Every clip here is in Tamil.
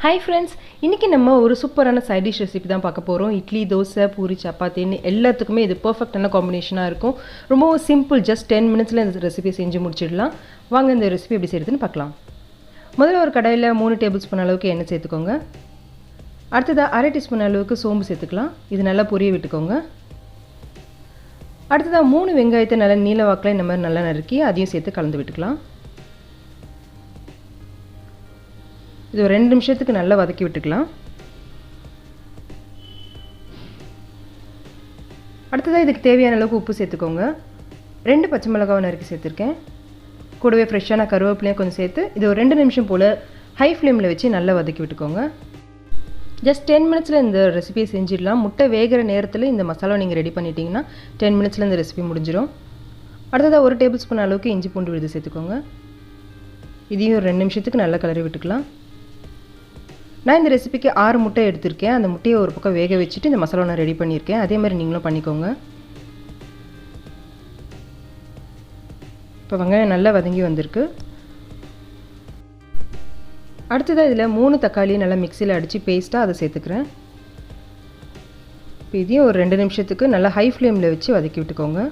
Hi friends, இன்னைக்கு நம்ம ஒரு சூப்பரான சைட் டிஷ் ரெசிபி தான் பார்க்க போறோம். இட்லி, தோசை, பூரி, சப்பாத்தின்னு எல்லாத்துக்குமே இது பெர்ஃபெக்ட்டான காம்பினேஷனா இருக்கும். ரொம்ப சிம்பிள், just 10 minutesல இந்த ரெசிபி செஞ்சு முடிச்சிடலாம். வாங்க இந்த ரெசிபி எப்படி செய்யறதுன்னு பார்க்கலாம். முதல்ல ஒரு கடாயில 3 டேபிள்ஸ்பூன் அளவுக்கு எண்ணெய் சேர்த்துக்கோங்க. அடுத்ததா 1/2 டீஸ்பூன் அளவுக்கு சோம்பு சேர்த்துக்கலாம். இது நல்லா பொரிய விட்டுக்கோங்க. அடுத்ததா 3 வெங்காயத்தை நல்லா நீல வாக்குல இந்த மாதிரி நல்லா நறுக்கி அதையும் சேர்த்து கலந்து விட்டுக்கலாம். இது ஒரு 2 நிமிஷத்துக்கு நல்லா வதக்கி விட்டுக்கலாம். அடுத்ததாக இதுக்கு தேவையான அளவுக்கு உப்பு சேர்த்துக்கோங்க. 2 பச்சை மிளகாவை நறுக்கி சேர்த்துருக்கேன். கூடவே ஃப்ரெஷ்ஷான கருவேப்பிலையும் கொஞ்சம் சேர்த்து இது ஒரு 2 நிமிஷம் போல் ஹை ஃப்ளேமில் வச்சு நல்லா வதக்கி விட்டுக்கோங்க. ஜஸ்ட் 10 மினிட்ஸில் இந்த ரெசிபியை செஞ்சிடலாம். முட்டை வேகிற நேரத்தில் இந்த மசாலா நீங்கள் ரெடி பண்ணிட்டீங்கன்னா 10 மினிட்ஸில் இந்த ரெசிபி முடிஞ்சிடும். அடுத்ததாக 1 டேபிள் ஸ்பூன் அளவுக்கு இஞ்சி பூண்டு விழுது சேர்த்துக்கோங்க. இதையும் ஒரு 2 நிமிஷத்துக்கு நல்லா கலரி விட்டுக்கலாம். நான் இந்த ரெசிபிக்கு 6 முட்டை எடுத்திருக்கேன். அந்த முட்டையை ஒரு பக்கம் வேக வச்சுட்டு இந்த மசாலா நான் ரெடி பண்ணியிருக்கேன். அதே மாதிரி நீங்களும் பண்ணிக்கோங்க. இப்போ வெங்காயம் நல்லா வதங்கி வந்திருக்கு. அடுத்ததாக இதில் 3 தக்காளியை நல்லா மிக்சியில் அடித்து பேஸ்ட்டாக அதை சேர்த்துக்கிறேன். இப்போ இதையும் ஒரு 2 நிமிஷத்துக்கு நல்லா ஹை ஃப்ளேமில் வச்சு வதக்கி விட்டுக்கோங்க.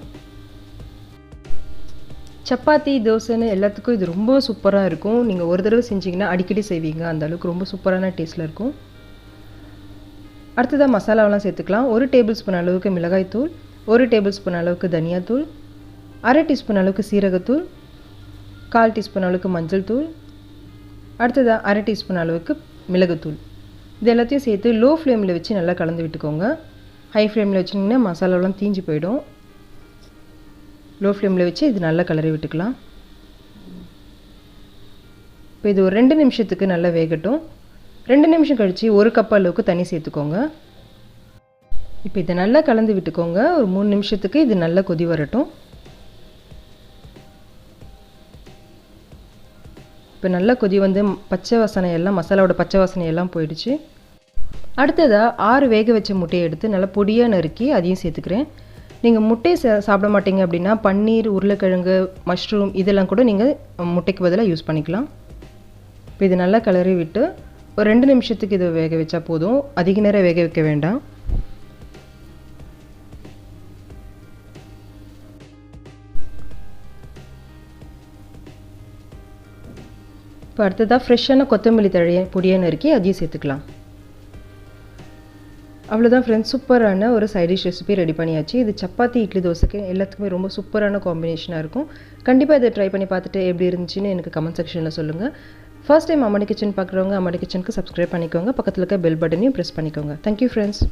சப்பாத்தி, தோசைன்னு எல்லாத்துக்கும் இது ரொம்ப சூப்பராக இருக்கும். நீங்கள் ஒரு தடவை செஞ்சிங்கன்னா அடிக்கடி செய்வீங்க. அந்த அளவுக்கு ரொம்ப சூப்பரான டேஸ்ட்டில் இருக்கும். அடுத்ததாக மசாலாவெலாம் சேர்த்துக்கலாம். 1 டேபிள் ஸ்பூன் அளவுக்கு மிளகாய்த்தூள், 1 டேபிள் ஸ்பூன் அளவுக்கு தனியாத்தூள், 1/2 டீஸ்பூன் அளவுக்கு சீரகத்தூள், 1/4 டீஸ்பூன் அளவுக்கு மஞ்சள் தூள், அடுத்ததாக 1/2 டீஸ்பூன் அளவுக்கு மிளகுத்தூள். இது எல்லாத்தையும் சேர்த்து லோ ஃப்ளேமில் வச்சு நல்லா கலந்து விட்டுக்கோங்க. ஹை ஃப்ளேமில் வச்சிங்கன்னா மசாலாவெலாம் தீஞ்சு போயிடும். லோ ஃப்ளேமில் வச்சு இது நல்லா கலரி விட்டுக்கலாம். இப்போ இது ஒரு 2 நிமிஷத்துக்கு நல்லா வேகட்டும். 2 நிமிஷம் கழித்து 1 கப் அளவுக்கு தண்ணி சேர்த்துக்கோங்க. இப்போ இதை நல்லா கலந்து விட்டுக்கோங்க. ஒரு 3 நிமிஷத்துக்கு இது நல்லா கொதி வரட்டும். இப்போ நல்லா கொதி வந்து பச்சை வாசனை எல்லாம் மசாலாவோட பச்சை வாசனை எல்லாம் போயிடுச்சு. அடுத்ததாக 6 வேக வச்ச முட்டையை எடுத்து நல்லா பொடியாக நறுக்கி அதையும் சேர்த்துக்கிறேன். நீங்கள் முட்டையை சாப்பிட மாட்டீங்க அப்படின்னா பன்னீர், உருளைக்கிழங்கு, மஷ்ரூம் இதெல்லாம் கூட நீங்கள் முட்டைக்கு பதிலாக யூஸ் பண்ணிக்கலாம். இப்போ இது நல்லா கலரி விட்டு ஒரு 2 நிமிஷத்துக்கு இதை வேக வச்சா போதும். அதிக நேரம் வேக வைக்க வேண்டாம். இப்போ அடுத்ததாக ஃப்ரெஷ்ஷான கொத்தமல்லி தழையை பொடியாக நறுக்கி அதையும் சேர்த்துக்கலாம். அவ்வளோதான் ஃப்ரெண்ட்ஸ், சூப்பரான ஒரு சைட் டிஷ் ரெசிபி ரெடி பண்ணியாச்சு. இது சப்பாத்தி, இட்லி, தோசைக்கு எல்லாத்துக்குமே ரொம்ப சூப்பரான காம்பினேஷனாக இருக்கும். கண்டிப்பாக இதை ட்ரை பண்ணி பார்த்துட்டு எப்படி இருந்துச்சுன்னு எனக்கு கமெண்ட் செக்ஷனில் சொல்லுங்கள். ஃபர்ஸ்ட் டைம் அம்மாடி கிச்சன் பார்க்குறவங்க அம்மாடி கிச்சனுக்கு சப்ஸ்கிரைப் பண்ணிக்கோங்க. பக்கத்தில் இருக்க பெல் பட்டனையும் ப்ரெஸ் பண்ணிக்கோங்க. Thank you friends.